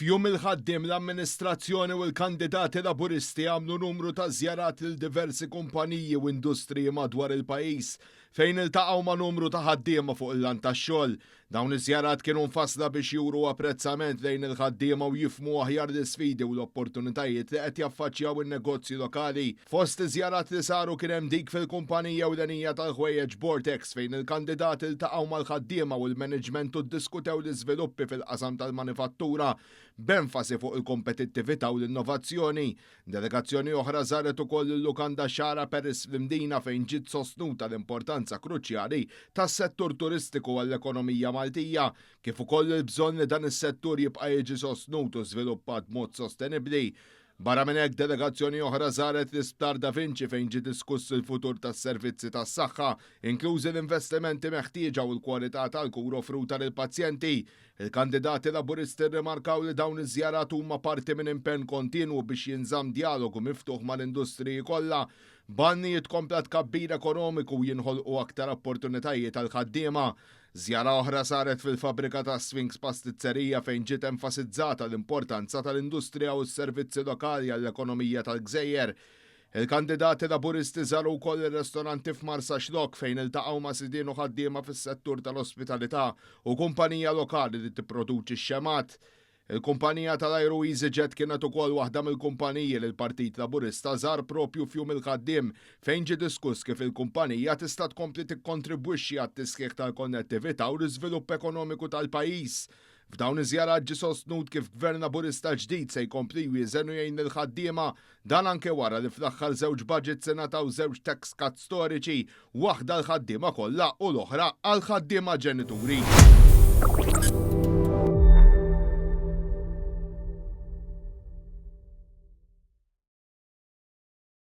F'jum il-ħaddim l-amministrazzjoni u l-kandidati laburisti għamlu numru ta' żjarat lil diversi kumpaniji u industriji madwar il-pajjiż fejn iltaqgħu ma' numru ta' ħaddiema fuq il-lan tax-xogħol. Dawn iż-żjarat kienu mfassla biex juru apprezzament lejn il-ħaddiema u jifhmu aħjar l-isfidi u l-opportunitajiet li qed jaffaċċjaw in-negozji lokali. Fost iż-żjarat li saru kien hemm dik fil-kumpanija ewlenija tal-ħwejjeġ Vortex fejn il-kandidati iltaqgħu mal-ħaddiema u l-maniġment u ddiskutew l-iżviluppi fil-qasam tal-manifattura b'enfasi fuq il-kompetittività u l-innovazzjoni. Delegazzjoni oħra żaret ukoll il-lukanda Xara Paris fl-Imdina fejn ġiet sostnuta l-importanza kruċjali tas-settur turistiku għall-ekonomija Maltija, kif ukoll il-bżonn li dan is-settur jibqa' jiġi sostnut u żviluppat b'mod sostenibbli. Barra minn hekk delegazzjoni oħra żaret l-Isptar Da Vinci fejn ġie diskuss il-futur tas-servizzi tas-saħħa, inklużi l-investimenti meħtieġa u l-kwalità tal-kura offruta lill-pazjenti. Il-kandidati laburisti rrimarkaw li dawn iż-żjarat huma parti minn impenn kontinwu biex jinżamm dialogu miftuħ mal-industriji kollha banni jitkompla tkabbir ekonomiku u jinħolqu aktar opportunitajiet għal ħaddiema. Żjara oħra saret fil-fabrika ta' Sphinx Pastizzerija fejn ġiet enfasizzata l-importanza tal-industrija u s-servizzi lokali għall-ekonomija tal-Gżejjer. Il-kandidati laburisti żaru wkoll ir-restoranti f'Marsa Xlok fejn iltaqgħu ma' sidien u ħaddiema fis-settur tal-ospitalità u kumpanija lokali li tipproduċi x-xemat. Il-kumpanija tal-ajru EasyJet kienet ukoll waħda mill-kumpaniji li l-Partit Laburista żar propju f'jum il-ħaddiem fejn ġie diskuss kif il-kumpanija tista' tkompli tikkontribwixxi għat-tisħiħ tal-konnettività u l-iżvilupp ekonomiku tal-pajjiż. F'dawn iż-żjarat ġie sostnut kif Gvern Laburista ġdid se jkompli jwiżen u jgħin lill-ħaddiema dan anke wara li fl-aħħar żewġ budgets ingħataw żewġ tax cuts storiċi, waħda l-ħaddiema kollha u l-oħra għall-ħaddiema ġenituri.